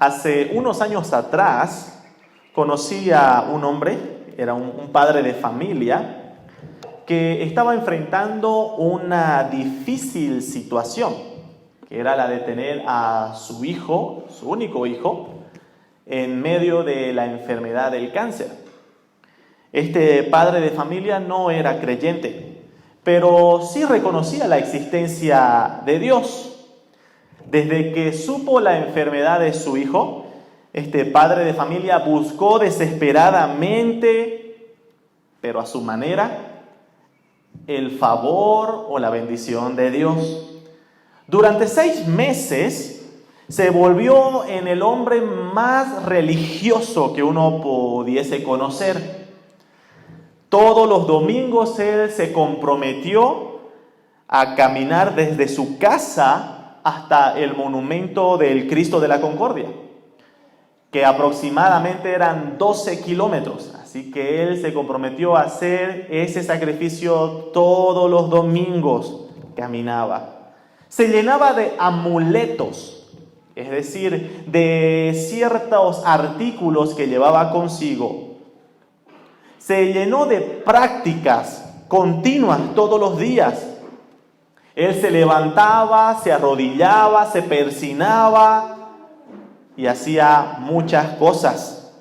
Hace unos años atrás conocí a un hombre, era un padre de familia, que estaba enfrentando una difícil situación, que era la de tener a su hijo, su único hijo, en medio de la enfermedad del cáncer. Este padre de familia no era creyente, pero sí reconocía la existencia de Dios. Desde que supo la enfermedad de su hijo, este padre de familia buscó desesperadamente, pero a su manera, el favor o la bendición de Dios. Durante 6 meses se volvió en el hombre más religioso que uno pudiese conocer. Todos los domingos él se comprometió a caminar desde su casa hasta el monumento del Cristo de la Concordia, que aproximadamente eran 12 kilómetros. Así que él se comprometió a hacer ese sacrificio todos los domingos. Caminaba. Se llenaba de amuletos, es decir, de ciertos artículos que llevaba consigo. Se llenó de prácticas continuas todos los días. Él se levantaba, se arrodillaba, se persinaba y hacía muchas cosas.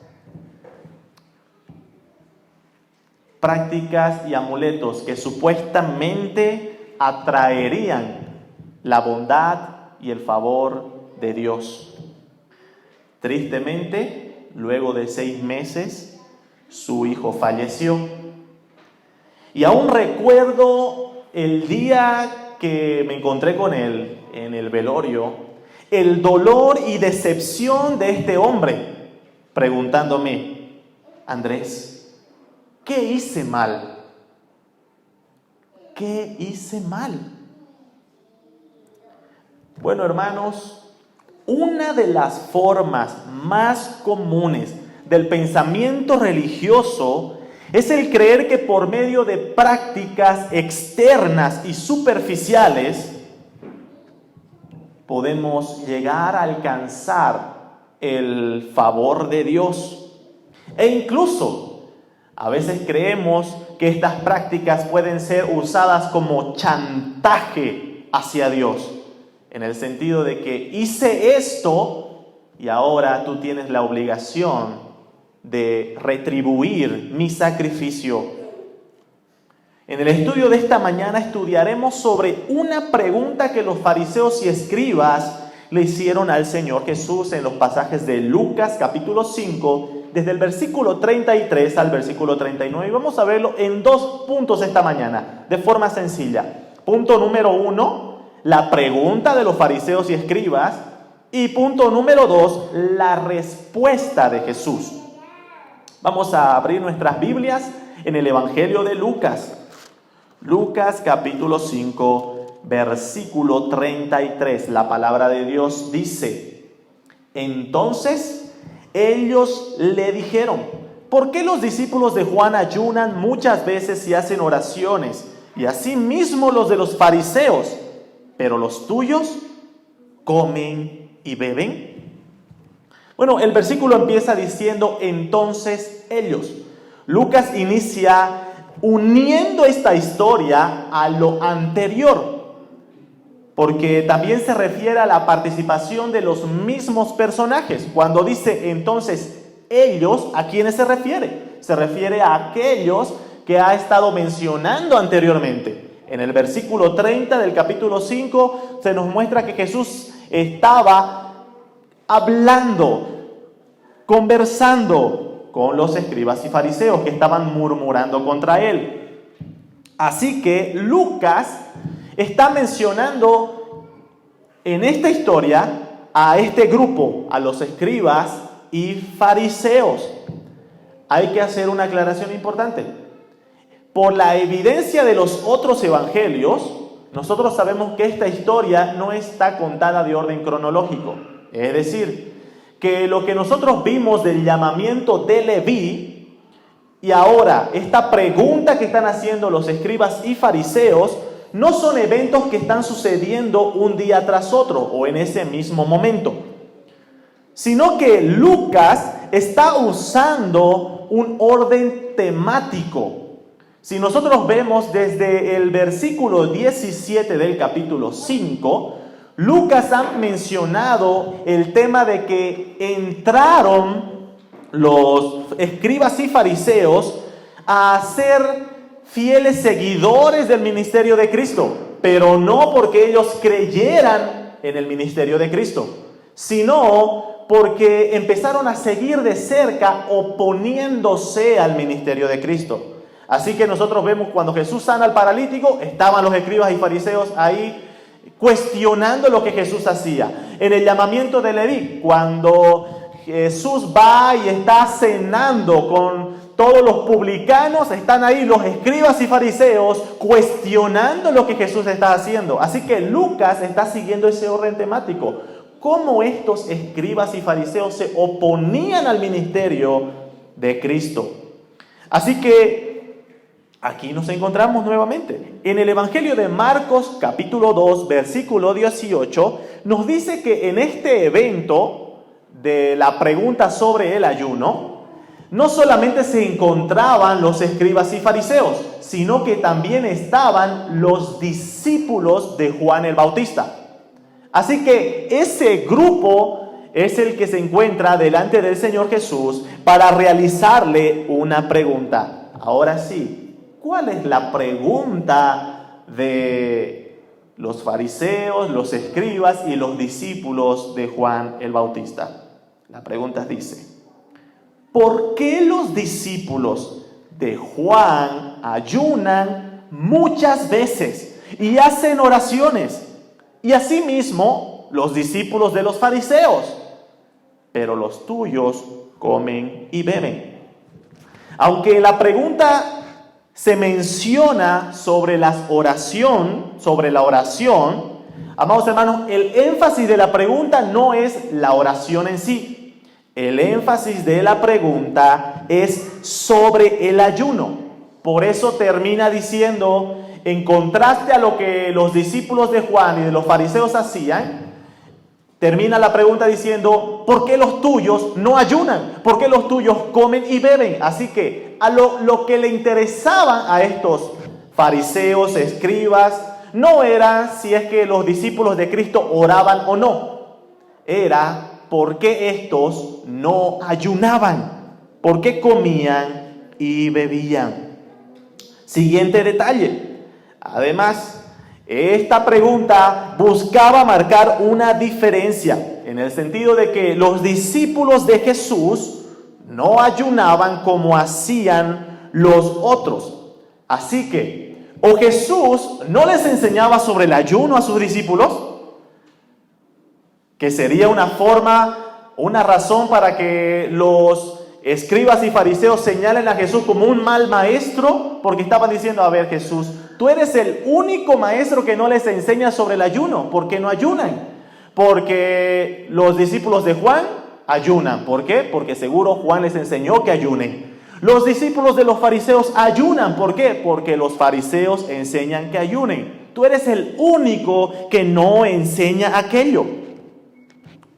Prácticas y amuletos que supuestamente atraerían la bondad y el favor de Dios. Tristemente, luego de 6 meses, su hijo falleció. Y aún recuerdo el día que me encontré con él en el velorio, el dolor y decepción de este hombre, preguntándome: Andrés, ¿qué hice mal? ¿Qué hice mal? Bueno, hermanos, una de las formas más comunes del pensamiento religioso es el creer que por medio de prácticas externas y superficiales podemos llegar a alcanzar el favor de Dios. E incluso a veces creemos que estas prácticas pueden ser usadas como chantaje hacia Dios, en el sentido de que hice esto y ahora tú tienes la obligación de retribuir mi sacrificio. En el estudio de esta mañana estudiaremos sobre una pregunta que los fariseos y escribas le hicieron al Señor Jesús en los pasajes de Lucas capítulo 5, desde el versículo 33 al versículo 39. Y vamos a verlo en 2 puntos esta mañana, de forma sencilla. Punto número 1, la pregunta de los fariseos y escribas. Y punto número 2, la respuesta de Jesús. Vamos a abrir nuestras Biblias en el Evangelio de Lucas. Lucas capítulo 5, versículo 33. La palabra de Dios dice: Entonces ellos le dijeron: ¿por qué los discípulos de Juan ayunan muchas veces y hacen oraciones, y asimismo los de los fariseos, pero los tuyos comen y beben? Bueno, el versículo empieza diciendo: entonces ellos. Lucas inicia uniendo esta historia a lo anterior, porque también se refiere a la participación de los mismos personajes. Cuando dice entonces ellos, ¿a quiénes se refiere? Se refiere a aquellos que ha estado mencionando anteriormente. En el versículo 30 del capítulo 5 se nos muestra que Jesús estaba hablando, conversando con los escribas y fariseos que estaban murmurando contra él. Así que Lucas está mencionando en esta historia a este grupo, a los escribas y fariseos. Hay que hacer una aclaración importante. Por la evidencia de los otros evangelios, nosotros sabemos que esta historia no está contada de orden cronológico. Es decir, que lo que nosotros vimos del llamamiento de Leví y ahora esta pregunta que están haciendo los escribas y fariseos no son eventos que están sucediendo un día tras otro o en ese mismo momento, sino que Lucas está usando un orden temático. Si nosotros vemos desde el versículo 17 del capítulo 5, Lucas ha mencionado el tema de que entraron los escribas y fariseos a ser fieles seguidores del ministerio de Cristo, pero no porque ellos creyeran en el ministerio de Cristo, sino porque empezaron a seguir de cerca oponiéndose al ministerio de Cristo. Así que nosotros vemos cuando Jesús sana al paralítico, estaban los escribas y fariseos ahí cuestionando lo que Jesús hacía. En el llamamiento de Leví, cuando Jesús va y está cenando con todos los publicanos, están ahí los escribas y fariseos cuestionando lo que Jesús está haciendo. Así que Lucas está siguiendo ese orden temático. Cómo estos escribas y fariseos se oponían al ministerio de Cristo. Así que aquí nos encontramos nuevamente. En el Evangelio de Marcos, capítulo 2, versículo 18, nos dice que en este evento de la pregunta sobre el ayuno, no solamente se encontraban los escribas y fariseos, sino que también estaban los discípulos de Juan el Bautista. Así que ese grupo es el que se encuentra delante del Señor Jesús para realizarle una pregunta. Ahora sí, ¿cuál es la pregunta de los fariseos, los escribas y los discípulos de Juan el Bautista? La pregunta dice: ¿por qué los discípulos de Juan ayunan muchas veces y hacen oraciones? Y asimismo los discípulos de los fariseos, pero los tuyos comen y beben. Aunque la pregunta se menciona sobre la oración, amados hermanos, el énfasis de la pregunta no es la oración en sí. El énfasis de la pregunta es sobre el ayuno. Por eso termina diciendo, en contraste a lo que los discípulos de Juan y de los fariseos hacían, termina la pregunta diciendo: ¿por qué los tuyos no ayunan? ¿Por qué los tuyos comen y beben? Así que a lo que le interesaban a estos fariseos, escribas, no era si es que los discípulos de Cristo oraban o no. Era por qué estos no ayunaban, por qué comían y bebían. Siguiente detalle. Además, esta pregunta buscaba marcar una diferencia en el sentido de que los discípulos de Jesús no ayunaban como hacían los otros. Así que, o Jesús no les enseñaba sobre el ayuno a sus discípulos, que sería una razón para que los escribas y fariseos señalen a Jesús como un mal maestro, porque estaban diciendo: a ver, Jesús, tú eres el único maestro que no les enseña sobre el ayuno. ¿Por qué no ayunan? Porque los discípulos de Juan ayunan. ¿Por qué? Porque seguro Juan les enseñó que ayunen. Los discípulos de los fariseos ayunan. ¿Por qué? Porque los fariseos enseñan que ayunen. Tú eres el único que no enseña aquello.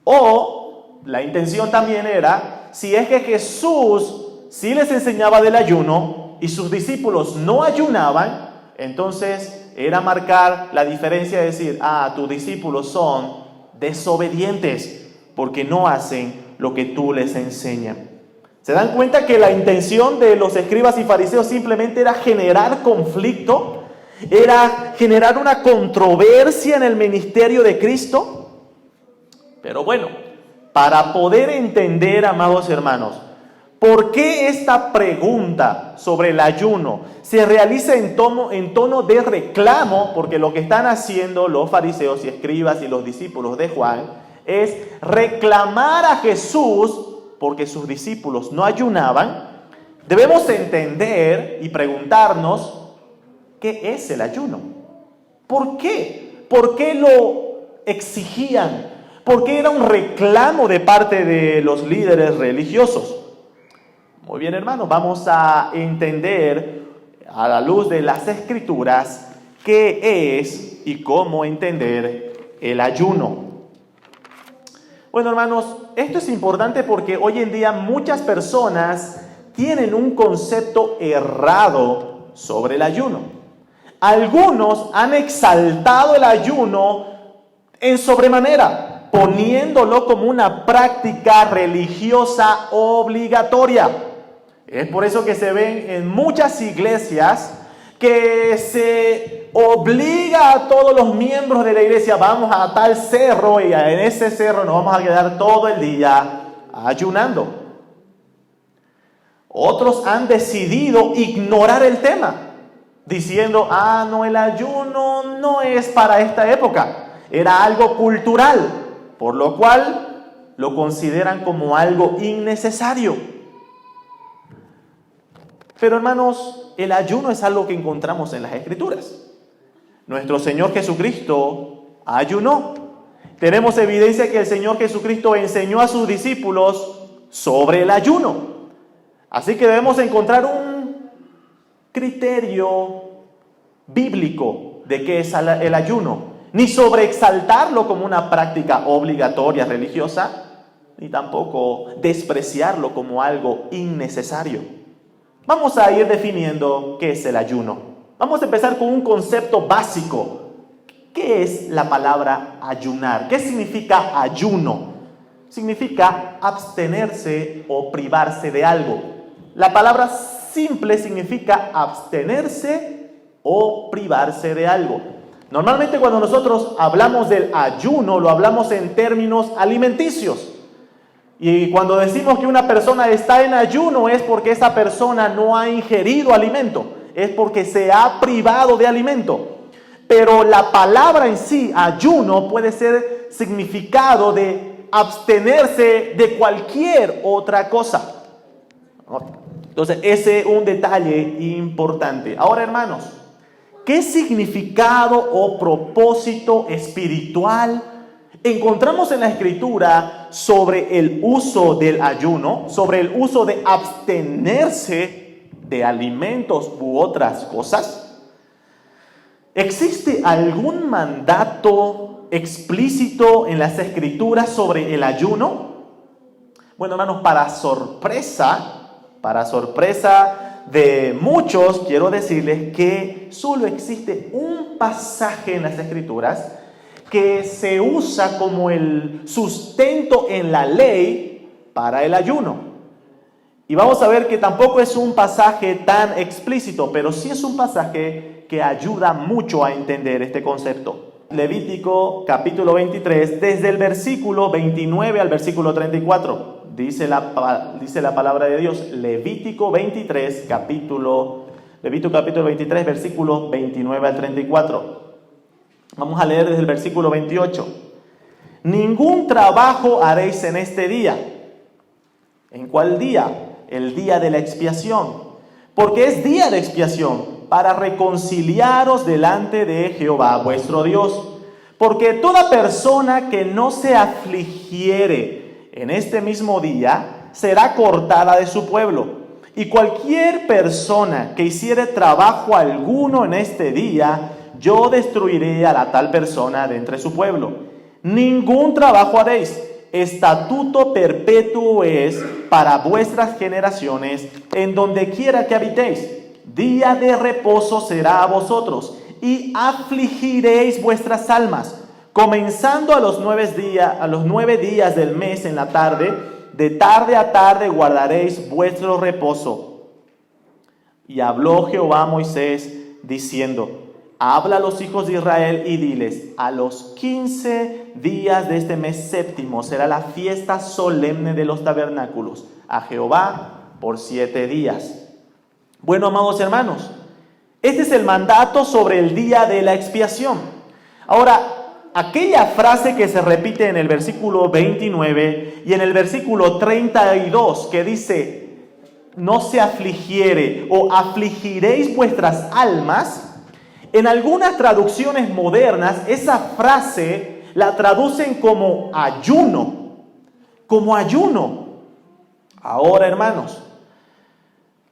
O la intención también era, si es que Jesús sí les enseñaba del ayuno y sus discípulos no ayunaban, entonces era marcar la diferencia de decir: tus discípulos son desobedientes porque no hacen lo que tú les enseñas. ¿Se dan cuenta que la intención de los escribas y fariseos simplemente era generar conflicto? ¿Era generar una controversia en el ministerio de Cristo? Pero bueno, para poder entender, amados hermanos, ¿por qué esta pregunta sobre el ayuno se realiza en tono de reclamo? Porque lo que están haciendo los fariseos y escribas y los discípulos de Juan es reclamar a Jesús porque sus discípulos no ayunaban. Debemos entender y preguntarnos: ¿qué es el ayuno? ¿Por qué? ¿Por qué lo exigían? ¿Por qué era un reclamo de parte de los líderes religiosos? Muy bien, hermanos, vamos a entender a la luz de las Escrituras qué es y cómo entender el ayuno. Bueno, hermanos, esto es importante porque hoy en día muchas personas tienen un concepto errado sobre el ayuno. Algunos han exaltado el ayuno en sobremanera, poniéndolo como una práctica religiosa obligatoria. Es por eso que se ven en muchas iglesias que se obliga a todos los miembros de la iglesia, vamos a tal cerro y en ese cerro nos vamos a quedar todo el día ayunando. Otros han decidido ignorar el tema, diciendo, no, el ayuno no es para esta época, era algo cultural, por lo cual lo consideran como algo innecesario. Pero hermanos, el ayuno es algo que encontramos en las Escrituras. Nuestro Señor Jesucristo ayunó. Tenemos evidencia que el Señor Jesucristo enseñó a sus discípulos sobre el ayuno. Así que debemos encontrar un criterio bíblico de qué es el ayuno. Ni sobreexaltarlo como una práctica obligatoria religiosa, ni tampoco despreciarlo como algo innecesario. Vamos a ir definiendo qué es el ayuno. Vamos a empezar con un concepto básico. ¿Qué es la palabra ayunar? ¿Qué significa ayuno? Significa abstenerse o privarse de algo. La palabra simple significa abstenerse o privarse de algo. Normalmente cuando nosotros hablamos del ayuno, lo hablamos en términos alimenticios. Y cuando decimos que una persona está en ayuno es porque esa persona no ha ingerido alimento, es porque se ha privado de alimento. Pero la palabra en sí, ayuno, puede ser significado de abstenerse de cualquier otra cosa. Entonces, ese es un detalle importante. Ahora, hermanos, ¿qué significado o propósito espiritual encontramos en la Escritura sobre el uso del ayuno, sobre el uso de abstenerse de alimentos u otras cosas? ¿Existe algún mandato explícito en las Escrituras sobre el ayuno? Bueno, hermanos, para sorpresa de muchos, quiero decirles que solo existe un pasaje en las Escrituras que se usa como el sustento en la ley para el ayuno. Y vamos a ver que tampoco es un pasaje tan explícito, pero sí es un pasaje que ayuda mucho a entender este concepto. Levítico capítulo 23, desde el versículo 29 al versículo 34. Dice la palabra de Dios, Levítico capítulo 23, versículos 29 al 34. Vamos a leer desde el versículo 28. Ningún trabajo haréis en este día. ¿En cuál día? El día de la expiación. Porque es día de expiación para reconciliaros delante de Jehová vuestro Dios. Porque toda persona que no se afligiere en este mismo día será cortada de su pueblo. Y cualquier persona que hiciere trabajo alguno en este día, yo destruiré a la tal persona de entre su pueblo. Ningún trabajo haréis. Estatuto perpetuo es para vuestras generaciones en donde quiera que habitéis. Día de reposo será a vosotros y afligiréis vuestras almas. Comenzando a los 9 días del mes en la tarde, de tarde a tarde guardaréis vuestro reposo. Y habló Jehová a Moisés diciendo: habla a los hijos de Israel y diles: a los 15 días de este mes séptimo será la fiesta solemne de los tabernáculos a Jehová por 7 días. Bueno, amados hermanos, este es el mandato sobre el día de la expiación. Ahora, aquella frase que se repite en el versículo 29 y en el versículo 32 que dice: no se afligiere o afligiréis vuestras almas. En algunas traducciones modernas, esa frase la traducen como ayuno. Como ayuno. Ahora, hermanos,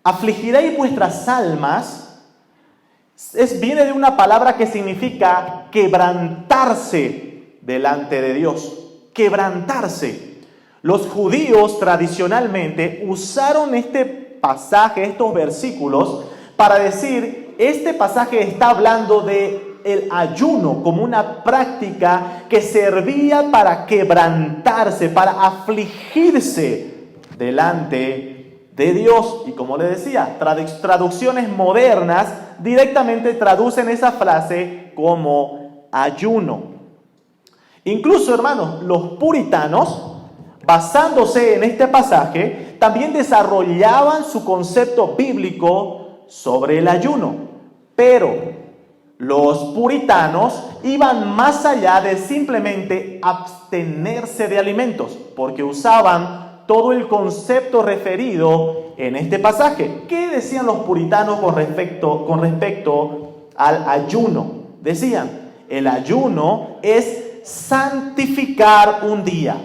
afligiréis vuestras almas viene de una palabra que significa quebrantarse delante de Dios. Quebrantarse. Los judíos tradicionalmente usaron este pasaje, estos versículos, para decir, este pasaje está hablando de el ayuno como una práctica que servía para quebrantarse, para afligirse delante de Dios. Y como le decía, traducciones modernas directamente traducen esa frase como ayuno. Incluso, hermanos, los puritanos, basándose en este pasaje, también desarrollaban su concepto bíblico sobre el ayuno. Pero los puritanos iban más allá de simplemente abstenerse de alimentos, porque usaban todo el concepto referido en este pasaje. ¿Qué decían los puritanos con respecto al ayuno? Decían, el ayuno es santificar un día.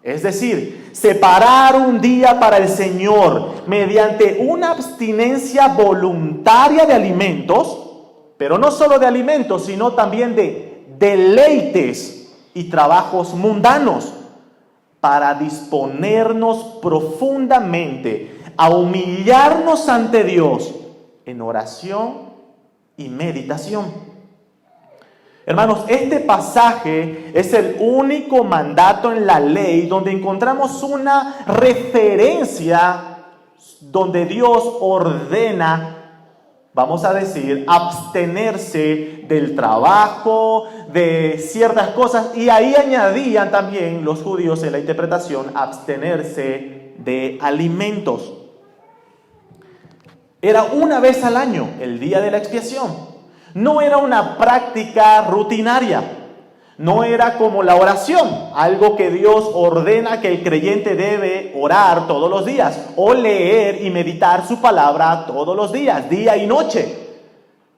Es decir, separar un día para el Señor mediante una abstinencia voluntaria de alimentos, pero no solo de alimentos, sino también de deleites y trabajos mundanos, para disponernos profundamente a humillarnos ante Dios en oración y meditación. Hermanos, este pasaje es el único mandato en la ley donde encontramos una referencia donde Dios ordena, vamos a decir, abstenerse del trabajo, de ciertas cosas, y ahí añadían también los judíos en la interpretación, abstenerse de alimentos. Era una vez al año, el día de la expiación. No era una práctica rutinaria, no era como la oración, algo que Dios ordena que el creyente debe orar todos los días, o leer y meditar su palabra todos los días, día y noche,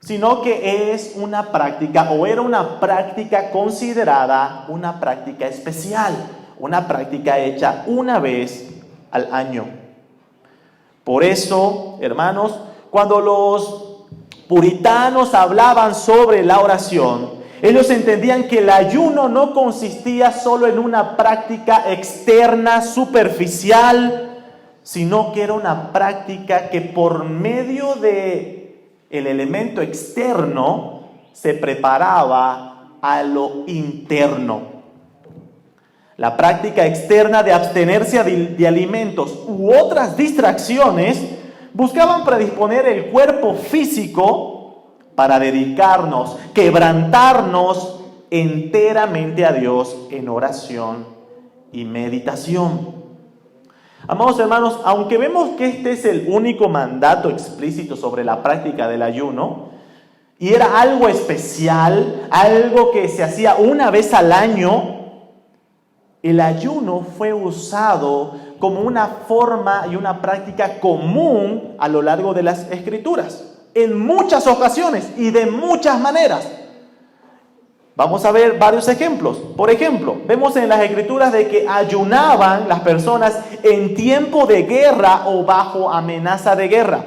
sino que es una práctica, o era una práctica considerada una práctica especial, una práctica hecha una vez al año. Por eso, hermanos, cuando los puritanos hablaban sobre la oración, ellos entendían que el ayuno no consistía solo en una práctica externa, superficial, sino que era una práctica que por medio de el elemento externo se preparaba a lo interno. La práctica externa de abstenerse de alimentos u otras distracciones buscaban predisponer el cuerpo físico para dedicarnos, quebrantarnos enteramente a Dios en oración y meditación. Amados hermanos, aunque vemos que este es el único mandato explícito sobre la práctica del ayuno, y era algo especial, algo que se hacía una vez al año, el ayuno fue usado como una forma y una práctica común a lo largo de las Escrituras, en muchas ocasiones y de muchas maneras. Vamos a ver varios ejemplos. Por ejemplo, vemos en las Escrituras de que ayunaban las personas en tiempo de guerra o bajo amenaza de guerra.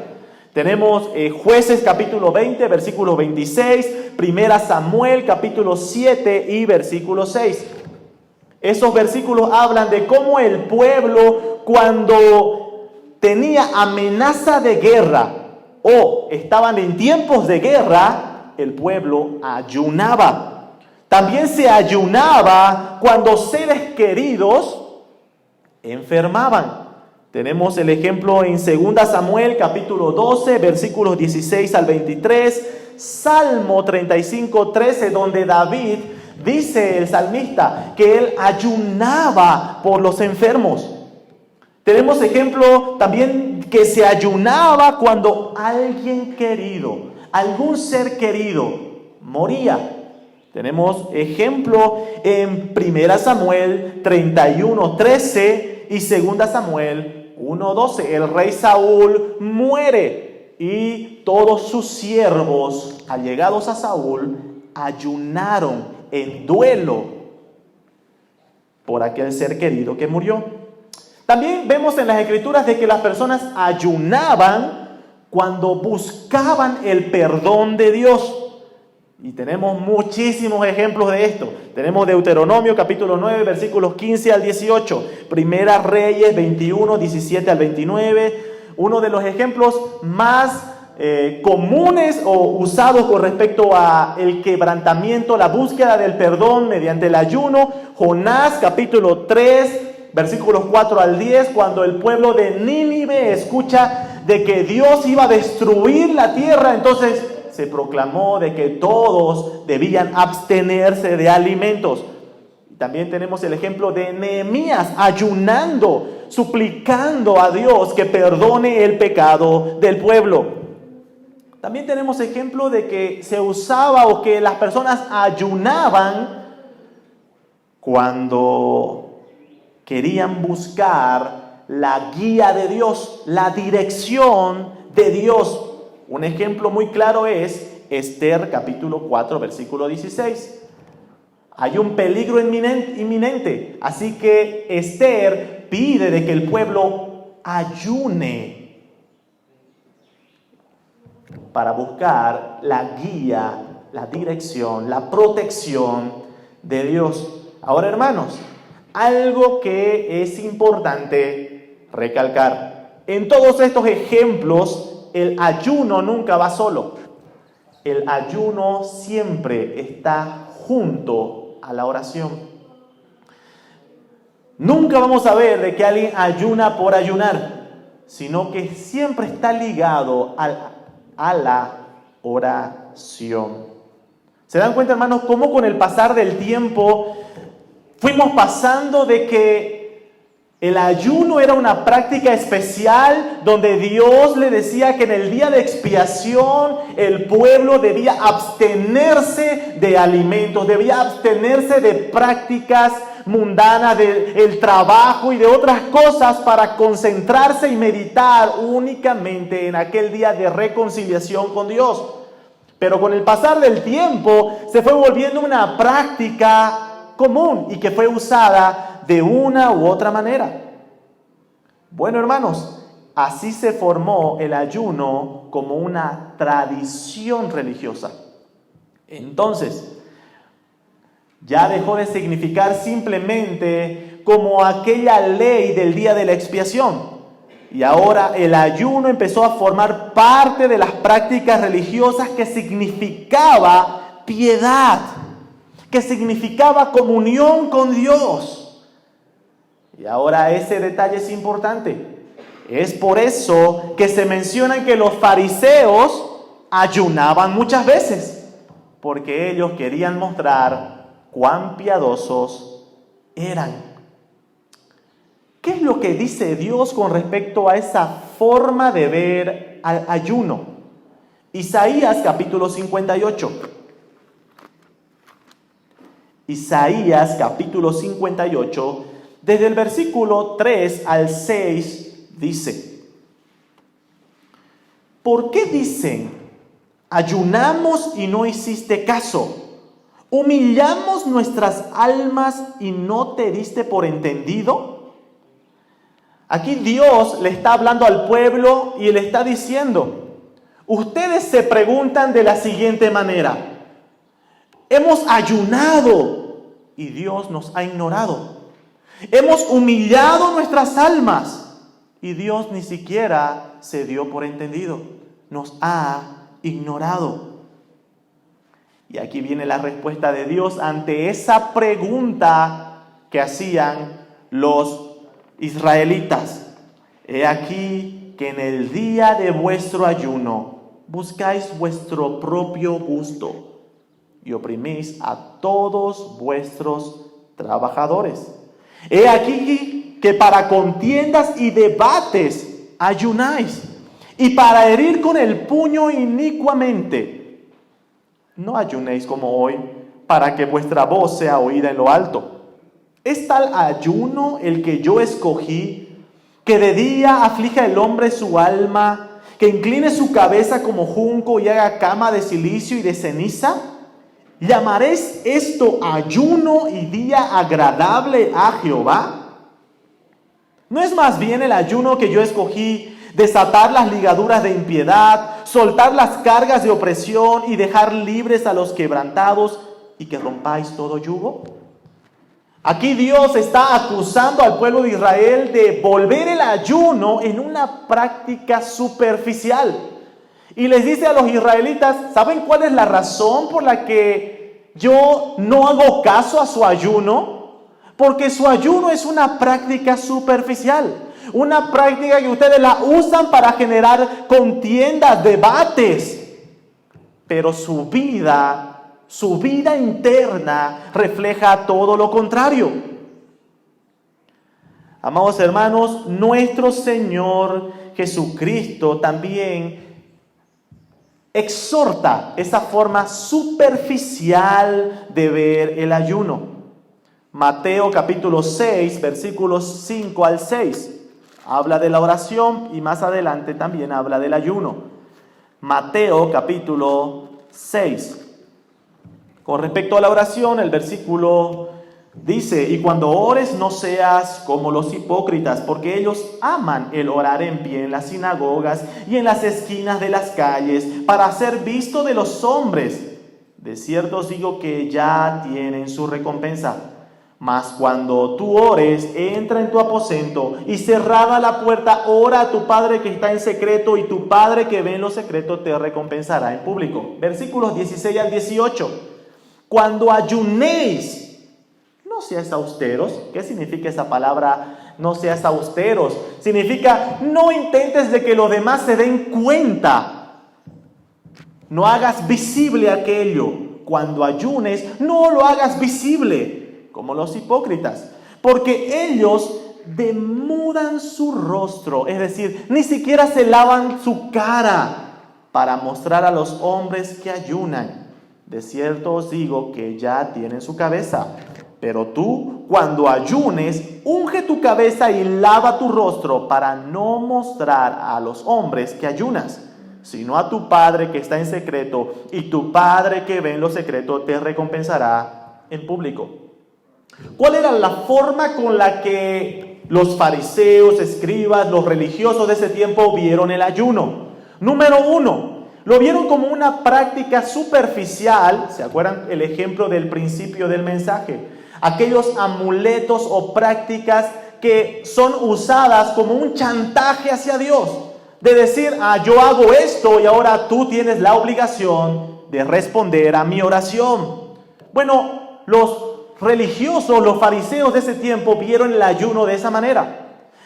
Tenemos Jueces capítulo 20, versículo 26, Primera Samuel capítulo 7 y versículo 6. Esos versículos hablan de cómo el pueblo, cuando tenía amenaza de guerra o estaban en tiempos de guerra, el pueblo ayunaba. También se ayunaba cuando seres queridos enfermaban. Tenemos el ejemplo en 2 Samuel capítulo 12, versículos 16 al 23, Salmo 35, 13, donde David dice, el salmista, que él ayunaba por los enfermos. Tenemos ejemplo también que se ayunaba cuando alguien querido, algún ser querido, moría. Tenemos ejemplo en 1 Samuel 31, 13 y 2 Samuel 1, 12. El rey Saúl muere y todos sus siervos allegados a Saúl ayunaron en duelo por aquel ser querido que murió. También vemos en las Escrituras de que las personas ayunaban cuando buscaban el perdón de Dios. Y tenemos muchísimos ejemplos de esto. Tenemos Deuteronomio capítulo 9, versículos 15 al 18. Primera Reyes 21, 17 al 29. Uno de los ejemplos más comunes o usados con respecto a el quebrantamiento, la búsqueda del perdón mediante el ayuno. Jonás capítulo 3, versículos 4 al 10, cuando el pueblo de Nínive escucha de que Dios iba a destruir la tierra, entonces se proclamó de que todos debían abstenerse de alimentos. También tenemos el ejemplo de Nehemías ayunando, suplicando a Dios que perdone el pecado del pueblo. También tenemos ejemplo de que se usaba o que las personas ayunaban cuando querían buscar la guía de Dios, la dirección de Dios. Un ejemplo muy claro es Esther capítulo 4 versículo 16. Hay un peligro inminente, así que Esther pide de que el pueblo ayune para buscar la guía, la dirección, la protección de Dios. Ahora, hermanos, algo que es importante recalcar. En todos estos ejemplos, el ayuno nunca va solo. El ayuno siempre está junto a la oración. Nunca vamos a ver de que alguien ayuna por ayunar, sino que siempre está ligado a la oración. ¿Se dan cuenta, hermanos, cómo con el pasar del tiempo fuimos pasando de que el ayuno era una práctica especial donde Dios le decía que en el día de expiación el pueblo debía abstenerse de alimentos, debía abstenerse de prácticas mundanas, del trabajo y de otras cosas para concentrarse y meditar únicamente en aquel día de reconciliación con Dios? Pero con el pasar del tiempo se fue volviendo una práctica común y que fue usada de una u otra manera. Bueno, hermanos, así se formó el ayuno como una tradición religiosa. Entonces, ya dejó de significar simplemente como aquella ley del día de la expiación. Y ahora el ayuno empezó a formar parte de las prácticas religiosas que significaba piedad, que significaba comunión con Dios. Y ahora ese detalle es importante. Es por eso que se menciona que los fariseos ayunaban muchas veces, porque ellos querían mostrar cuán piadosos eran. ¿Qué es lo que dice Dios con respecto a esa forma de ver al ayuno? Isaías capítulo 58. Isaías capítulo 58, desde el versículo 3 al 6 dice: ¿Por qué dicen, ayunamos y no hiciste caso? ¿Humillamos nuestras almas y no te diste por entendido? Aquí Dios le está hablando al pueblo y le está diciendo: ustedes se preguntan de la siguiente manera: hemos ayunado y Dios nos ha ignorado. Hemos humillado nuestras almas y Dios ni siquiera se dio por entendido. Nos ha ignorado. Y aquí viene la respuesta de Dios ante esa pregunta que hacían los israelitas. He aquí que en el día de vuestro ayuno buscáis vuestro propio gusto y oprimís a todos vuestros trabajadores. He aquí que para contiendas y debates ayunáis, y para herir con el puño inicuamente. No ayunéis como hoy, para que vuestra voz sea oída en lo alto. ¿Es tal ayuno el que yo escogí, que de día aflija el hombre su alma, que incline su cabeza como junco y haga cama de silicio y de ceniza? ¿Llamaréis esto ayuno y día agradable a Jehová? ¿No es más bien el ayuno que yo escogí desatar las ligaduras de impiedad, soltar las cargas de opresión y dejar libres a los quebrantados y que rompáis todo yugo? Aquí Dios está acusando al pueblo de Israel de volver el ayuno en una práctica superficial. Y les dice a los israelitas, ¿saben cuál es la razón por la que yo no hago caso a su ayuno? Porque su ayuno es una práctica superficial. Una práctica que ustedes la usan para generar contiendas, debates. Pero su vida interna refleja todo lo contrario. Amados hermanos, nuestro Señor Jesucristo también exhorta esa forma superficial de ver el ayuno. Mateo capítulo 6, versículos 5 al 6. Habla de la oración y más adelante también habla del ayuno. Mateo capítulo 6. Con respecto a la oración, el versículo dice, y cuando ores no seas como los hipócritas, porque ellos aman el orar en pie en las sinagogas y en las esquinas de las calles, para ser visto de los hombres. De cierto os digo que ya tienen su recompensa. Mas cuando tú ores, entra en tu aposento y cerrada la puerta, ora a tu Padre que está en secreto, y tu Padre que ve en lo secreto te recompensará en público. Versículos 16 al 18. Cuando ayunéis, no seas austeros. ¿Qué significa esa palabra? No seas austeros. Significa no intentes de que los demás se den cuenta. No hagas visible aquello. Cuando ayunes, no lo hagas visible, como los hipócritas. Porque ellos demudan su rostro, es decir, ni siquiera se lavan su cara para mostrar a los hombres que ayunan. De cierto os digo que ya tienen su cabeza. Pero tú, cuando ayunes, unge tu cabeza y lava tu rostro para no mostrar a los hombres que ayunas, sino a tu Padre que está en secreto, y tu Padre que ve en lo secreto te recompensará en público. ¿Cuál era la forma con la que los fariseos, escribas, los religiosos de ese tiempo vieron el ayuno? Número 1. Lo vieron como una práctica superficial. ¿Se acuerdan el ejemplo del principio del mensaje? Aquellos amuletos o prácticas que son usadas como un chantaje hacia Dios. De decir, yo hago esto y ahora tú tienes la obligación de responder a mi oración. Bueno, los religiosos, los fariseos de ese tiempo vieron el ayuno de esa manera.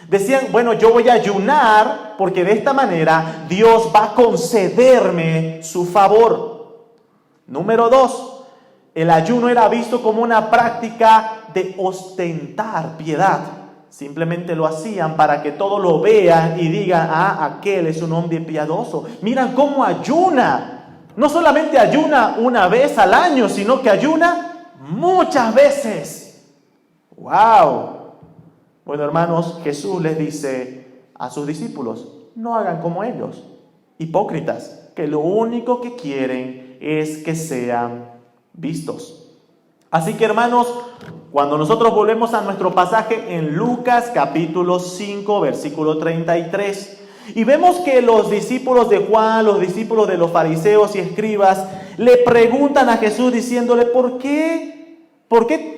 Decían, bueno, yo voy a ayunar porque de esta manera Dios va a concederme su favor. Número 2, el ayuno era visto como una práctica de ostentar piedad. Simplemente lo hacían para que todos lo vean y digan, aquel es un hombre piadoso. Miran cómo ayuna. No solamente ayuna una vez al año, sino que ayuna muchas veces. ¡Wow! Bueno, hermanos, Jesús les dice a sus discípulos, no hagan como ellos, hipócritas, que lo único que quieren es que sean vistos. Así que, hermanos, cuando nosotros volvemos a nuestro pasaje en Lucas capítulo 5, versículo 33, y vemos que los discípulos de Juan, los discípulos de los fariseos y escribas, le preguntan a Jesús diciéndole, ¿por qué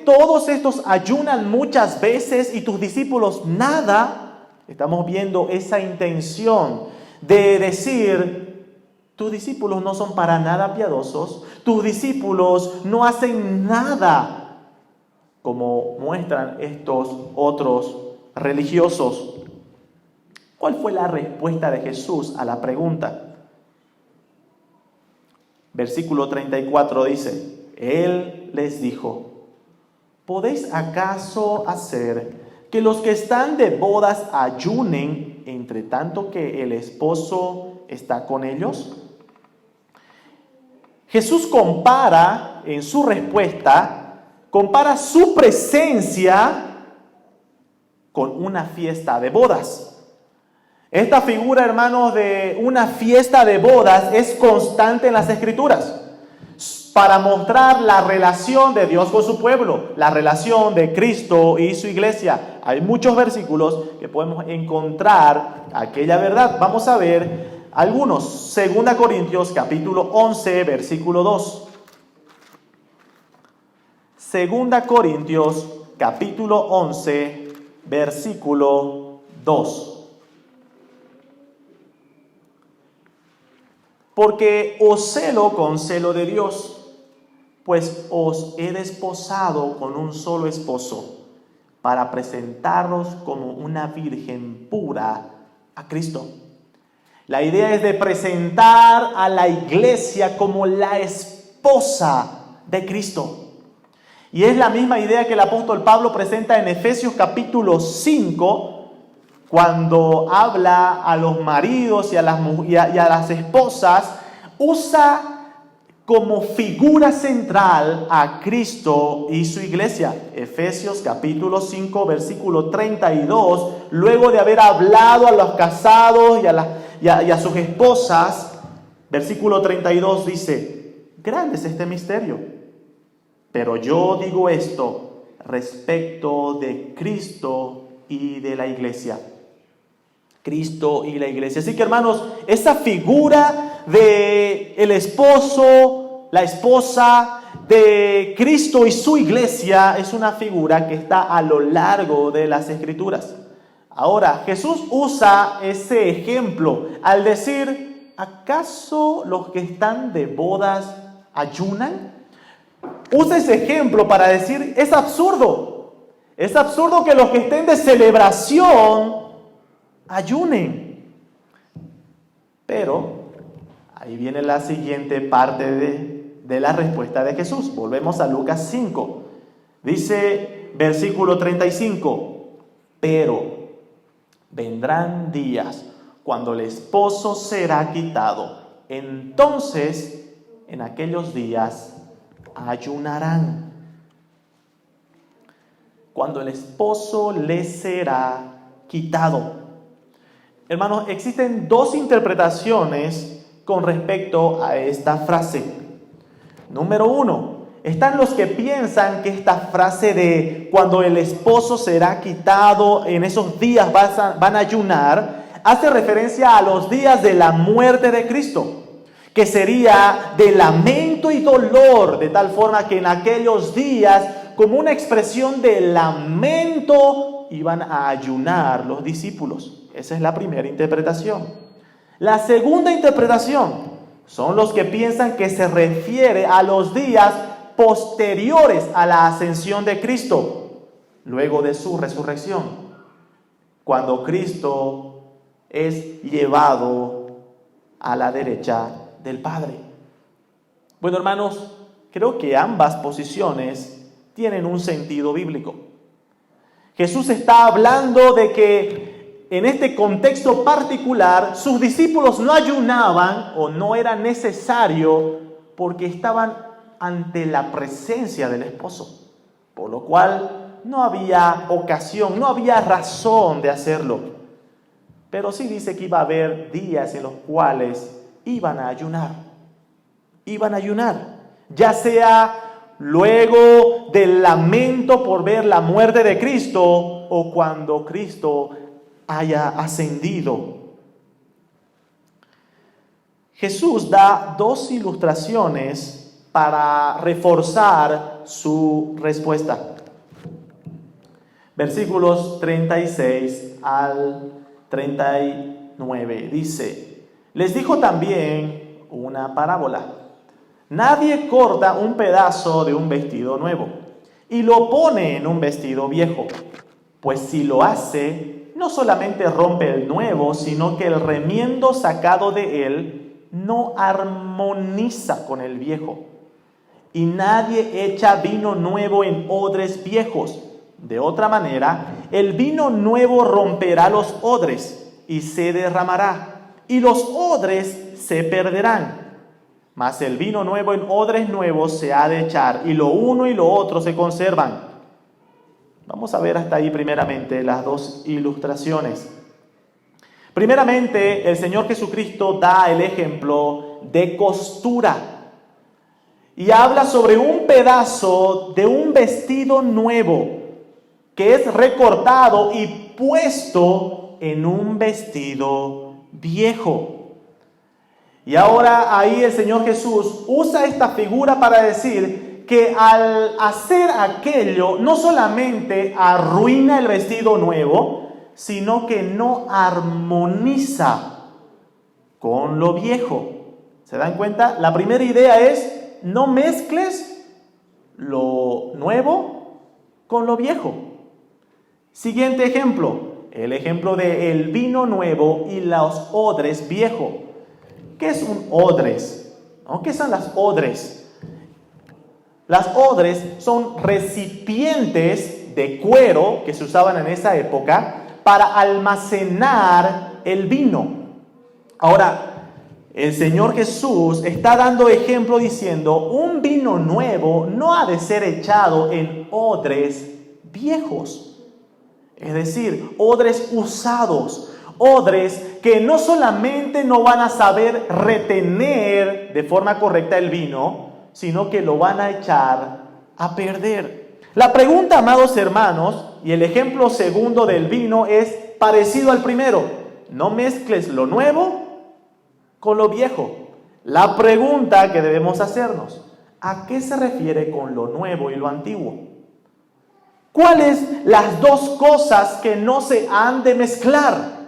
todos estos ayunan muchas veces y tus discípulos nada? Estamos viendo esa intención de decir, tus discípulos no son para nada piadosos, tus discípulos no hacen nada como muestran estos otros religiosos. ¿Cuál fue la respuesta de Jesús a la pregunta? Versículo 34 dice, Él les dijo, ¿podéis acaso hacer que los que están de bodas ayunen entre tanto que el esposo está con ellos? Jesús compara en su respuesta, compara su presencia con una fiesta de bodas. Esta figura, hermanos, de una fiesta de bodas es constante en las Escrituras para mostrar la relación de Dios con su pueblo, la relación de Cristo y su iglesia. Hay muchos versículos que podemos encontrar aquella verdad. Vamos a ver algunos. 2 Corintios capítulo 11, versículo 2. 2 Corintios capítulo 11, versículo 2. Porque os celo con celo de Dios, pues os he desposado con un solo esposo, para presentaros como una virgen pura a Cristo. La idea es de presentar a la iglesia como la esposa de Cristo. Y es la misma idea que el apóstol Pablo presenta en Efesios capítulo 5, cuando habla a los maridos y a las esposas, usa como figura central a Cristo y su iglesia. Efesios capítulo 5, versículo 32, luego de haber hablado a los casados y a sus esposas, versículo 32 dice: grande es este misterio, pero yo digo esto respecto de Cristo y de la iglesia. Cristo y la iglesia. Así que, hermanos, esa figura de el esposo, la esposa, de Cristo y su iglesia es una figura que está a lo largo de las Escrituras. Ahora, Jesús usa ese ejemplo al decir: ¿acaso los que están de bodas ayunan? Usa ese ejemplo para decir: es absurdo. Es absurdo que los que estén de celebración ayunen. Pero ahí viene la siguiente parte de la respuesta de Jesús. Volvemos a Lucas 5. Dice versículo 35: pero vendrán días cuando el esposo será quitado. Entonces, en aquellos días ayunarán. Cuando el esposo les será quitado. Hermanos, existen dos interpretaciones con respecto a esta frase. Número uno, están los que piensan que esta frase de cuando el esposo será quitado, en esos días van a ayunar, hace referencia a los días de la muerte de Cristo, que sería de lamento y dolor, de tal forma que en aquellos días, como una expresión de lamento, iban a ayunar los discípulos. Esa es la primera interpretación. La segunda interpretación son los que piensan que se refiere a los días posteriores a la ascensión de Cristo, luego de su resurrección, cuando Cristo es llevado a la derecha del Padre. Bueno, hermanos, creo que ambas posiciones tienen un sentido bíblico. Jesús está hablando de que en este contexto particular, sus discípulos no ayunaban o no era necesario porque estaban ante la presencia del esposo, por lo cual no había ocasión, no había razón de hacerlo. Pero sí dice que iba a haber días en los cuales iban a ayunar, ya sea luego del lamento por ver la muerte de Cristo o cuando Cristo haya ascendido. Jesús da dos ilustraciones para reforzar su respuesta. Versículos 36 al 39 dice: les dijo también una parábola. Nadie corta un pedazo de un vestido nuevo y lo pone en un vestido viejo, pues si lo hace, no solamente rompe el nuevo, sino que el remiendo sacado de él no armoniza con el viejo. Y nadie echa vino nuevo en odres viejos. De otra manera, el vino nuevo romperá los odres y se derramará, y los odres se perderán. Mas el vino nuevo en odres nuevos se ha de echar, y lo uno y lo otro se conservan. Vamos a ver hasta ahí primeramente las dos ilustraciones. Primeramente, el Señor Jesucristo da el ejemplo de costura y habla sobre un pedazo de un vestido nuevo que es recortado y puesto en un vestido viejo. Y ahora ahí el Señor Jesús usa esta figura para decir que al hacer aquello no solamente arruina el vestido nuevo, sino que no armoniza con lo viejo. ¿Se dan cuenta? La primera idea es: no mezcles lo nuevo con lo viejo. Siguiente ejemplo, el ejemplo del vino nuevo y los odres viejos. ¿Qué es un odres? ¿No? ¿Qué son las odres? Las odres son recipientes de cuero que se usaban en esa época para almacenar el vino. Ahora, el Señor Jesús está dando ejemplo diciendo: un vino nuevo no ha de ser echado en odres viejos. Es decir, odres usados. Odres que no solamente no van a saber retener de forma correcta el vino, sino que lo van a echar a perder. La pregunta, amados hermanos, y el ejemplo segundo del vino es parecido al primero: no mezcles lo nuevo con lo viejo. La pregunta que debemos hacernos: ¿a qué se refiere con lo nuevo y lo antiguo? ¿Cuáles las dos cosas que no se han de mezclar?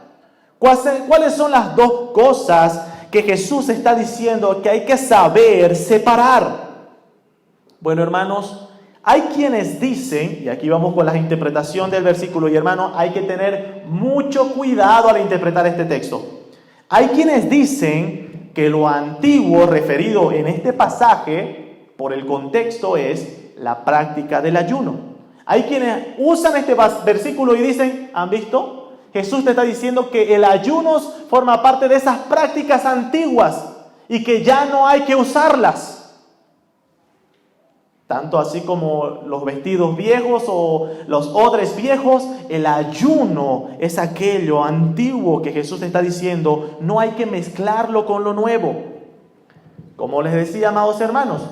¿Cuáles son las dos cosas que Jesús está diciendo que hay que saber separar? Bueno, hermanos, hay quienes dicen, y aquí vamos con la interpretación del versículo, y hermanos, hay que tener mucho cuidado al interpretar este texto. Hay quienes dicen que lo antiguo referido en este pasaje, por el contexto, es la práctica del ayuno. Hay quienes usan este versículo y dicen: ¿han visto? Jesús te está diciendo que el ayuno forma parte de esas prácticas antiguas y que ya no hay que usarlas. Tanto así como los vestidos viejos o los odres viejos, el ayuno es aquello antiguo que Jesús está diciendo, no hay que mezclarlo con lo nuevo. Como les decía, amados hermanos,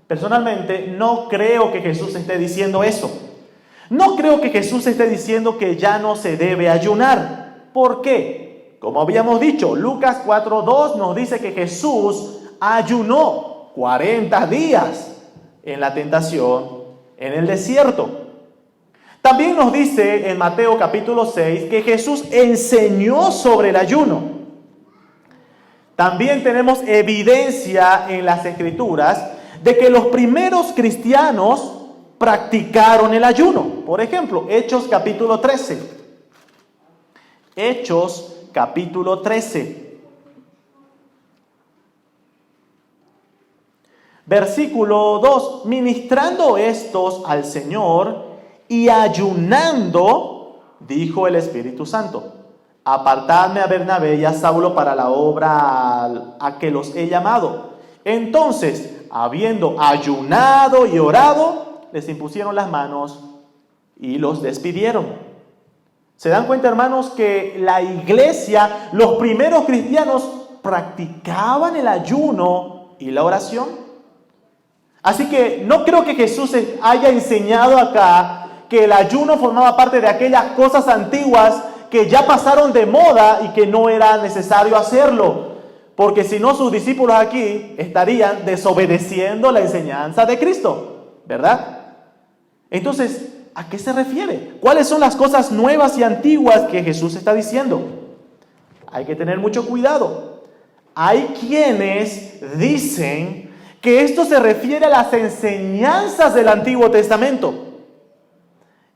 personalmente no creo que Jesús esté diciendo eso. No creo que Jesús esté diciendo que ya no se debe ayunar. ¿Por qué? Como habíamos dicho, Lucas 4:2 nos dice que Jesús ayunó 40 días en la tentación en el desierto. También nos dice en Mateo capítulo 6 que Jesús enseñó sobre el ayuno. También tenemos evidencia en las Escrituras de que los primeros cristianos practicaron el ayuno. Por ejemplo, Hechos capítulo 13. Hechos capítulo 13. Versículo 2. Ministrando estos al Señor y ayunando, dijo el Espíritu Santo: apartadme a Bernabé y a Saulo para la obra a que los he llamado. Entonces, habiendo ayunado y orado, les impusieron las manos y los despidieron. ¿Se dan cuenta, hermanos, que la iglesia, los primeros cristianos, practicaban el ayuno y la oración? Así que no creo que Jesús haya enseñado acá que el ayuno formaba parte de aquellas cosas antiguas que ya pasaron de moda y que no era necesario hacerlo. Porque si no, sus discípulos aquí estarían desobedeciendo la enseñanza de Cristo, ¿verdad? Entonces, ¿a qué se refiere? ¿Cuáles son las cosas nuevas y antiguas que Jesús está diciendo? Hay que tener mucho cuidado. Hay quienes dicen que esto se refiere a las enseñanzas del Antiguo Testamento.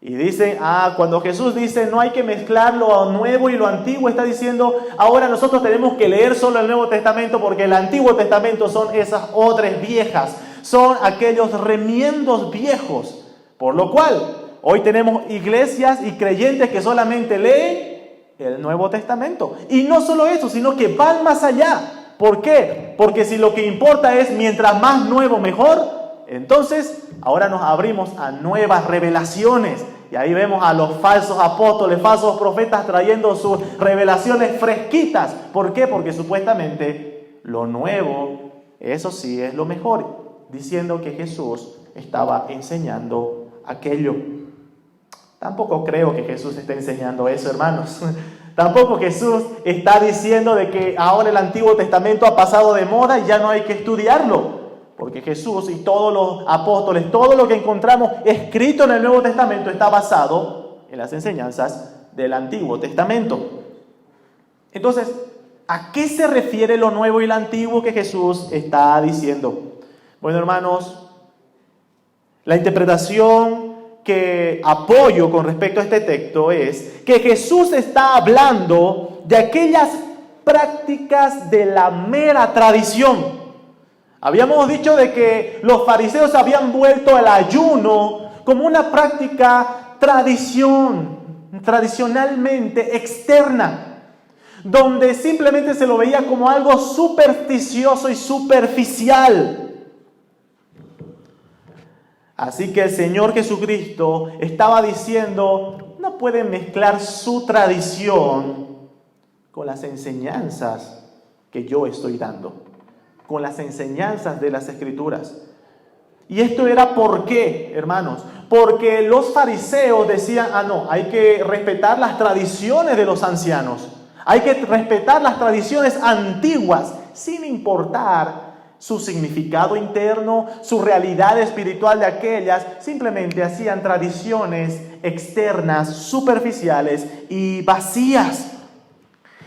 Y dicen, cuando Jesús dice no hay que mezclar lo nuevo y lo antiguo, está diciendo, ahora nosotros tenemos que leer solo el Nuevo Testamento porque el Antiguo Testamento son esas odres viejas, son aquellos remiendos viejos. Por lo cual, hoy tenemos iglesias y creyentes que solamente leen el Nuevo Testamento. Y no solo eso, sino que van más allá. ¿Por qué? Porque si lo que importa es mientras más nuevo mejor, entonces ahora nos abrimos a nuevas revelaciones. Y ahí vemos a los falsos apóstoles, falsos profetas trayendo sus revelaciones fresquitas. ¿Por qué? Porque supuestamente lo nuevo, eso sí es lo mejor. Diciendo que Jesús estaba enseñando aquello. Tampoco creo que Jesús esté enseñando eso, hermanos. Tampoco Jesús está diciendo de que ahora el Antiguo Testamento ha pasado de moda y ya no hay que estudiarlo. Porque Jesús y todos los apóstoles, todo lo que encontramos escrito en el Nuevo Testamento está basado en las enseñanzas del Antiguo Testamento. Entonces, ¿a qué se refiere lo nuevo y lo antiguo que Jesús está diciendo? Bueno, hermanos, la interpretación que apoyo con respecto a este texto es que Jesús está hablando de aquellas prácticas de la mera tradición. Habíamos dicho de que los fariseos habían vuelto el ayuno como una práctica tradicionalmente externa, donde simplemente se lo veía como algo supersticioso y superficial. Así que el Señor Jesucristo estaba diciendo, no pueden mezclar su tradición con las enseñanzas que yo estoy dando, con las enseñanzas de las Escrituras. Y esto era ¿por qué, hermanos? Porque los fariseos decían, no, hay que respetar las tradiciones de los ancianos, hay que respetar las tradiciones antiguas, sin importar su significado interno, su realidad espiritual de aquellas. Simplemente hacían tradiciones externas, superficiales y vacías.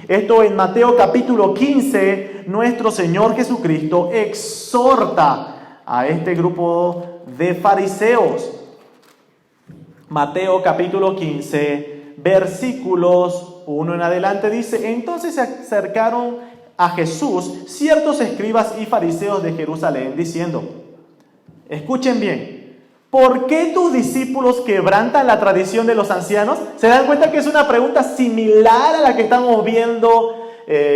Esto en Mateo capítulo 15, nuestro Señor Jesucristo exhorta a este grupo de fariseos. Mateo capítulo 15, versículos 1 en adelante dice: entonces se acercaron a Jesús ciertos escribas y fariseos de Jerusalén, diciendo, escuchen bien, ¿por qué tus discípulos quebrantan la tradición de los ancianos? ¿Se dan cuenta que es una pregunta similar a la que estamos viendo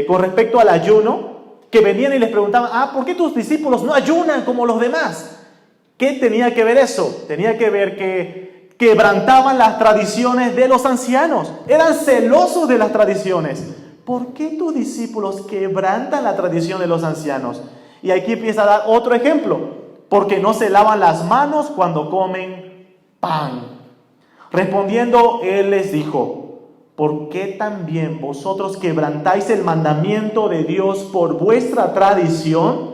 con respecto al ayuno? Que venían y les preguntaban, ¿por qué tus discípulos no ayunan como los demás? ¿Qué tenía que ver eso? Tenía que ver que quebrantaban las tradiciones de los ancianos, eran celosos de las tradiciones. ¿Por qué tus discípulos quebrantan la tradición de los ancianos? Y aquí empieza a dar otro ejemplo. Porque no se lavan las manos cuando comen pan. Respondiendo, él les dijo, ¿por qué también vosotros quebrantáis el mandamiento de Dios por vuestra tradición?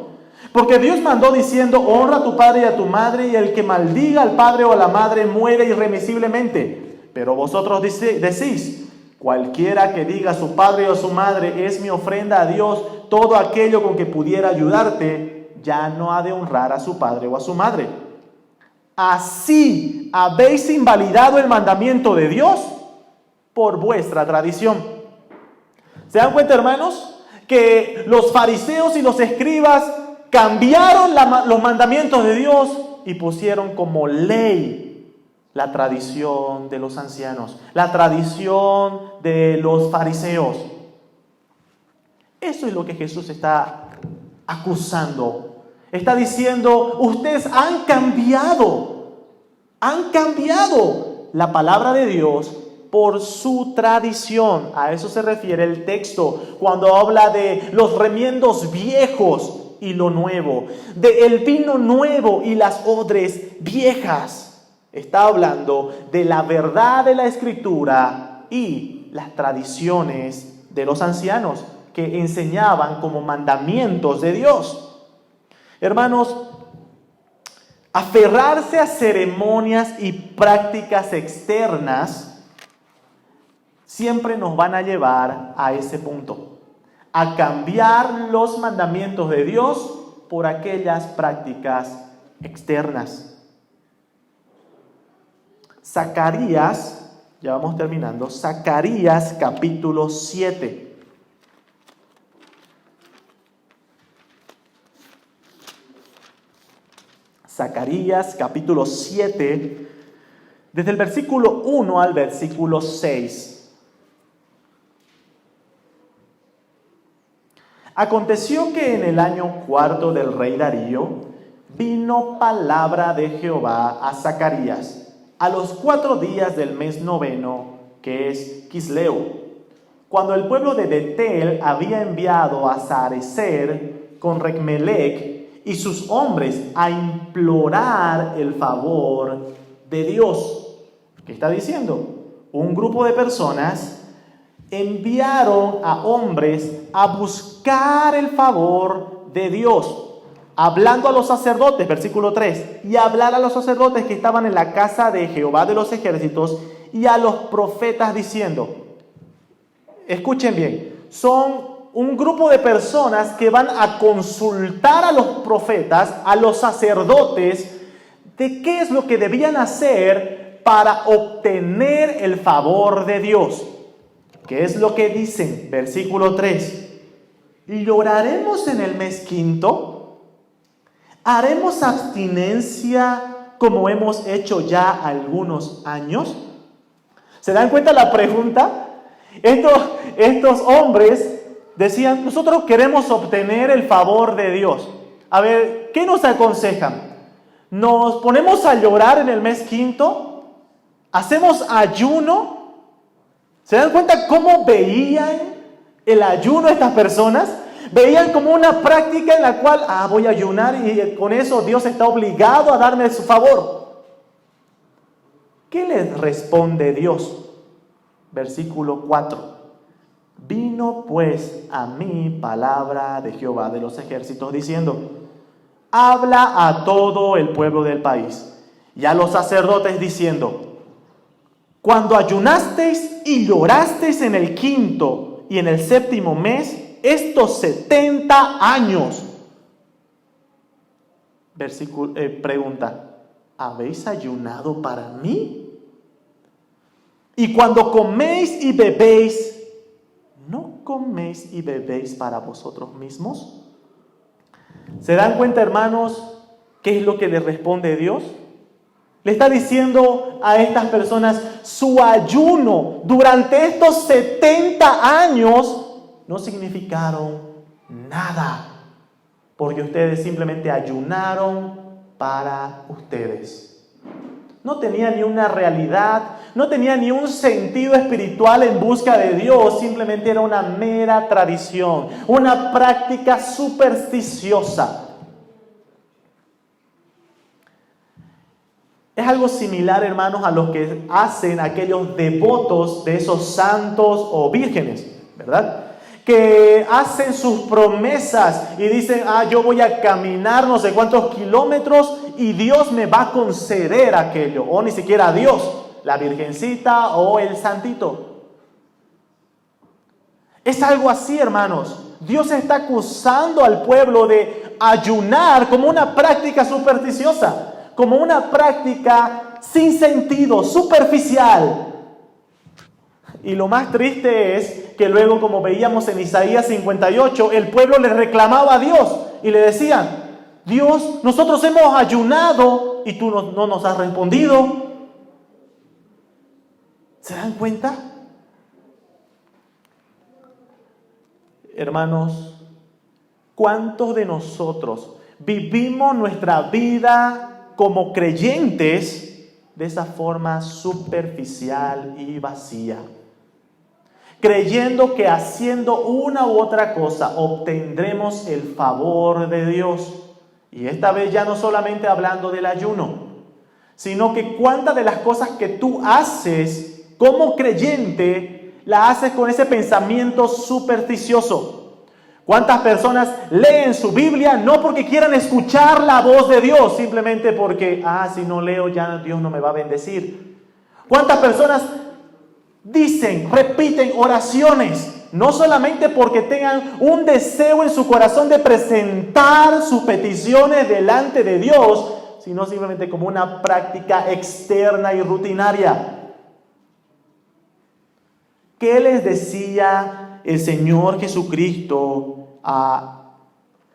Porque Dios mandó diciendo, honra a tu padre y a tu madre, y el que maldiga al padre o a la madre muere irremisiblemente. Pero vosotros decís, cualquiera que diga a su padre o a su madre, es mi ofrenda a Dios, todo aquello con que pudiera ayudarte, ya no ha de honrar a su padre o a su madre. Así habéis invalidado el mandamiento de Dios por vuestra tradición. ¿Se dan cuenta, hermanos? Que los fariseos y los escribas cambiaron los mandamientos de Dios y pusieron como ley la tradición de los ancianos, la tradición de los fariseos. Eso es lo que Jesús está acusando. Está diciendo, ustedes han cambiado la palabra de Dios por su tradición. A eso se refiere el texto cuando habla de los remiendos viejos y lo nuevo, de el vino nuevo y las odres viejas. Está hablando de la verdad de la Escritura y las tradiciones de los ancianos que enseñaban como mandamientos de Dios. Hermanos, aferrarse a ceremonias y prácticas externas siempre nos van a llevar a ese punto, a cambiar los mandamientos de Dios por aquellas prácticas externas. Zacarías, ya vamos terminando, Zacarías capítulo 7. Zacarías capítulo 7, desde el versículo 1 al versículo 6. Aconteció que en el año 4 del rey Darío vino palabra de Jehová a Zacarías a los 4 días del mes 9, que es Quisleu, cuando el pueblo de Betel había enviado a Sarecer con Recmelec y sus hombres a implorar el favor de Dios. ¿Qué está diciendo? Un grupo de personas enviaron a hombres a buscar el favor de Dios, hablando a los sacerdotes, versículo 3, y hablar a los sacerdotes que estaban en la casa de Jehová de los ejércitos y a los profetas diciendo, escuchen bien, son un grupo de personas que van a consultar a los profetas, a los sacerdotes, de qué es lo que debían hacer para obtener el favor de Dios. ¿Qué es lo que dicen? Versículo 3. ¿Lloraremos en el mes quinto? ¿Haremos abstinencia como hemos hecho ya algunos años? ¿Se dan cuenta la pregunta? Estos hombres decían, nosotros queremos obtener el favor de Dios. A ver, ¿qué nos aconsejan? ¿Nos ponemos a llorar en el mes quinto? ¿Hacemos ayuno? ¿Se dan cuenta cómo veían el ayuno estas personas? Veían como una práctica en la cual, voy a ayunar y con eso Dios está obligado a darme su favor. ¿Qué les responde Dios? Versículo 4. Vino pues a mí palabra de Jehová de los ejércitos diciendo, habla a todo el pueblo del país y a los sacerdotes diciendo, cuando ayunasteis y llorasteis en el quinto y en el séptimo mes, estos 70 años. Pregunta, ¿habéis ayunado para mí? Y cuando coméis y bebéis, ¿no coméis y bebéis para vosotros mismos? ¿Se dan cuenta, hermanos, qué es lo que le responde Dios? Le está diciendo a estas personas, su ayuno durante estos 70 años no significaron nada, porque ustedes simplemente ayunaron para ustedes. No tenía ni una realidad, no tenía ni un sentido espiritual en busca de Dios, simplemente era una mera tradición, una práctica supersticiosa. Es algo similar, hermanos, a lo que hacen aquellos devotos de esos santos o vírgenes, ¿verdad? Que hacen sus promesas y dicen, yo voy a caminar no sé cuántos kilómetros y Dios me va a conceder aquello. O ni siquiera Dios, la virgencita o el santito. Es algo así, hermanos. Dios está acusando al pueblo de ayunar como una práctica supersticiosa, como una práctica sin sentido, superficial. Y lo más triste es que luego, como veíamos en Isaías 58, el pueblo le reclamaba a Dios y le decían, Dios, nosotros hemos ayunado y tú no nos has respondido. ¿Se dan cuenta? Hermanos, ¿cuántos de nosotros vivimos nuestra vida como creyentes de esa forma superficial y vacía? Creyendo que haciendo una u otra cosa obtendremos el favor de Dios. Y esta vez ya no solamente hablando del ayuno, sino que cuántas de las cosas que tú haces como creyente, la haces con ese pensamiento supersticioso. ¿Cuántas personas leen su Biblia no porque quieran escuchar la voz de Dios, simplemente porque, si no leo ya Dios no me va a bendecir? ¿Cuántas personas dicen, repiten oraciones, no solamente porque tengan un deseo en su corazón de presentar sus peticiones delante de Dios, sino simplemente como una práctica externa y rutinaria? ¿Qué les decía el Señor Jesucristo a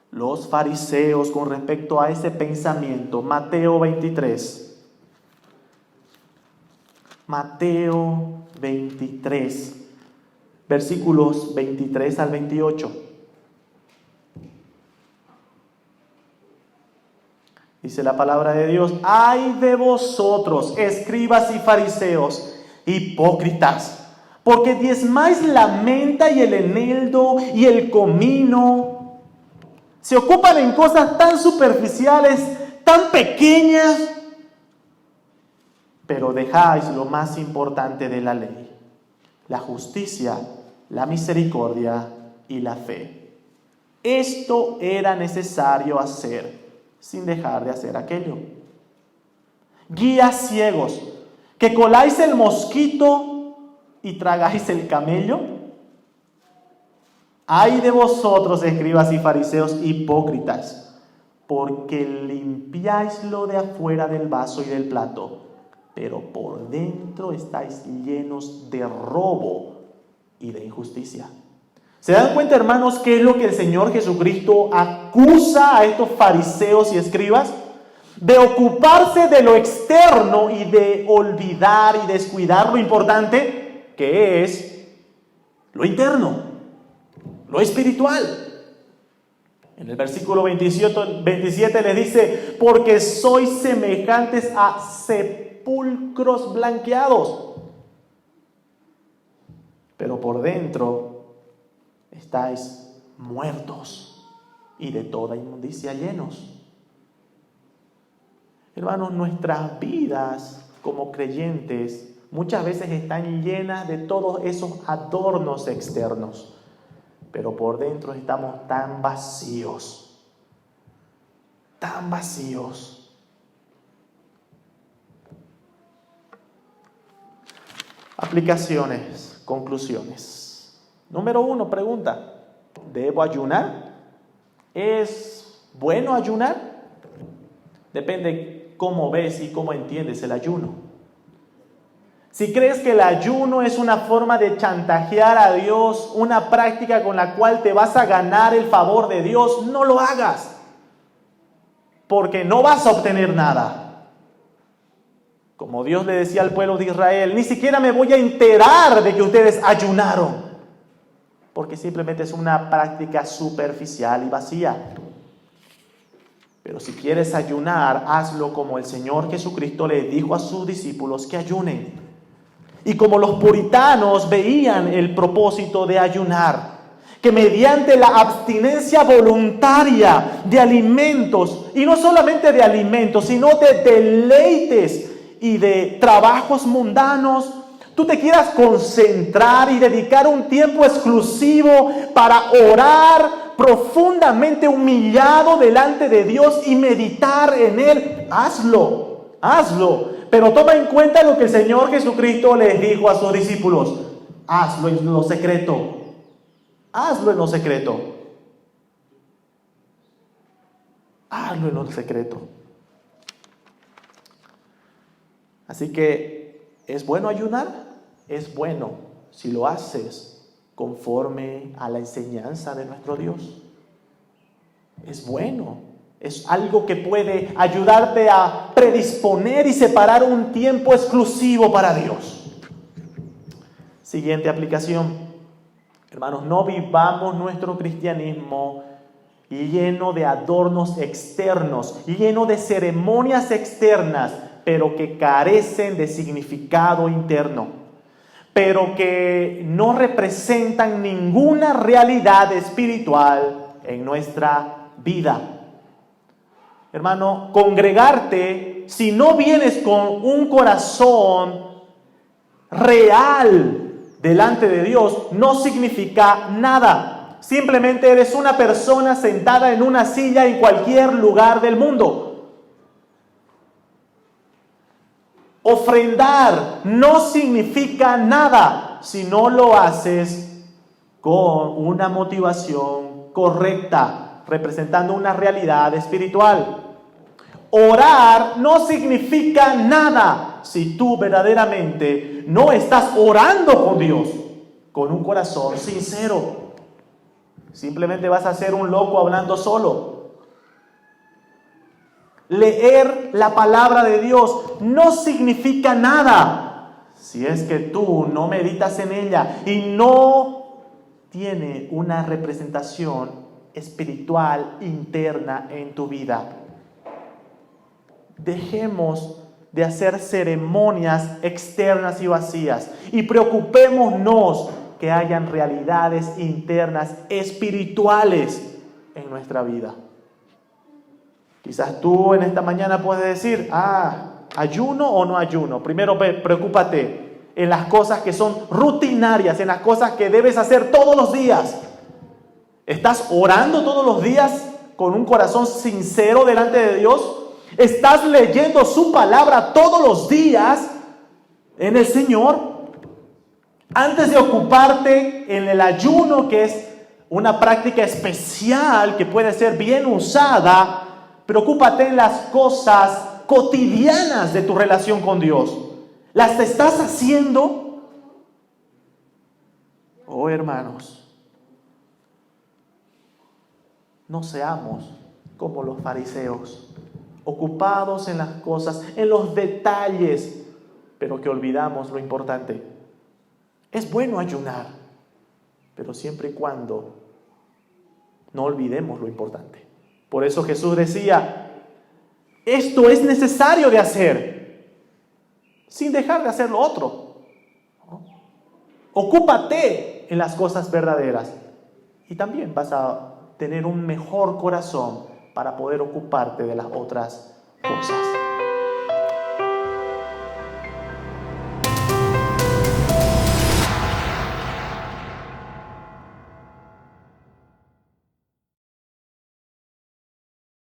los fariseos con respecto a ese pensamiento? Mateo 23. Mateo 23, versículos 23 al 28. Dice la palabra de Dios: ¡ay de vosotros, escribas y fariseos, hipócritas! Porque diezmáis la menta y el eneldo y el comino. Se ocupan en cosas tan superficiales, tan pequeñas. pero dejáis lo más importante de la ley: la justicia, la misericordia y la fe. Esto era necesario hacer sin dejar de hacer aquello. Guías ciegos, que coláis el mosquito y tragáis el camello. Ay de vosotros, escribas y fariseos hipócritas, porque limpiáis lo de afuera del vaso y del plato, pero por dentro estáis llenos de robo y de injusticia. ¿Se dan cuenta, hermanos, qué es lo que el Señor Jesucristo acusa a estos fariseos y escribas? De ocuparse de lo externo y de olvidar y descuidar lo importante, que es lo interno, lo espiritual. En el versículo 27 les dice: porque sois semejantes a sepulcros blanqueados, pero por dentro estáis muertos y de toda inmundicia llenos. Hermanos, nuestras vidas como creyentes muchas veces están llenas de todos esos adornos externos, pero por dentro estamos tan vacíos, tan vacíos. Aplicaciones, conclusiones. Número 1, pregunta: ¿debo ayunar? ¿Es bueno ayunar? Depende cómo ves y cómo entiendes el ayuno. Si crees que el ayuno es una forma de chantajear a Dios, una práctica con la cual te vas a ganar el favor de Dios, no lo hagas, porque no vas a obtener nada. Como Dios le decía al pueblo de Israel: ni siquiera me voy a enterar de que ustedes ayunaron, porque simplemente es una práctica superficial y vacía. Pero si quieres ayunar, hazlo como el Señor Jesucristo le dijo a sus discípulos que ayunen. Y como los puritanos veían el propósito de ayunar, que mediante la abstinencia voluntaria de alimentos, y no solamente de alimentos, sino de deleites y de trabajos mundanos, tú te quieras concentrar y dedicar un tiempo exclusivo para orar profundamente humillado delante de Dios y meditar en Él, hazlo, hazlo. Pero toma en cuenta lo que el Señor Jesucristo les dijo a sus discípulos: hazlo en lo secreto, hazlo en lo secreto, hazlo en lo secreto. Así que, ¿es bueno ayunar? Es bueno si lo haces conforme a la enseñanza de nuestro Dios. Es bueno, es algo que puede ayudarte a predisponer y separar un tiempo exclusivo para Dios. Siguiente aplicación. Hermanos, no vivamos nuestro cristianismo lleno de adornos externos, lleno de ceremonias externas, pero que carecen de significado interno, pero que no representan ninguna realidad espiritual en nuestra vida. Hermano, congregarte, si no vienes con un corazón real delante de Dios, no significa nada. Simplemente eres una persona sentada en una silla en cualquier lugar del mundo. Ofrendar no significa nada si no lo haces con una motivación correcta, representando una realidad espiritual. Orar no significa nada si tú verdaderamente no estás orando con Dios con un corazón sincero. Simplemente vas a ser un loco hablando solo. Leer la palabra de Dios no significa nada si es que tú no meditas en ella y no tiene una representación espiritual interna en tu vida. Dejemos de hacer ceremonias externas y vacías y preocupémonos que hayan realidades internas espirituales en nuestra vida. Quizás tú en esta mañana puedes decir: ¿ayuno o no ayuno? Primero preocúpate en las cosas que son rutinarias, en las cosas que debes hacer todos los días. ¿Estás orando todos los días con un corazón sincero delante de Dios? ¿Estás leyendo su palabra todos los días en el Señor? Antes de ocuparte en el ayuno, que es una práctica especial que puede ser bien usada, preocúpate en las cosas cotidianas de tu relación con Dios. ¿Las estás haciendo? Oh, hermanos, no seamos como los fariseos, ocupados en las cosas, en los detalles, pero que olvidamos lo importante. Es bueno ayunar, pero siempre y cuando no olvidemos lo importante. Por eso Jesús decía, esto es necesario de hacer, sin dejar de hacer lo otro. Ocúpate en las cosas verdaderas y también vas a tener un mejor corazón para poder ocuparte de las otras cosas.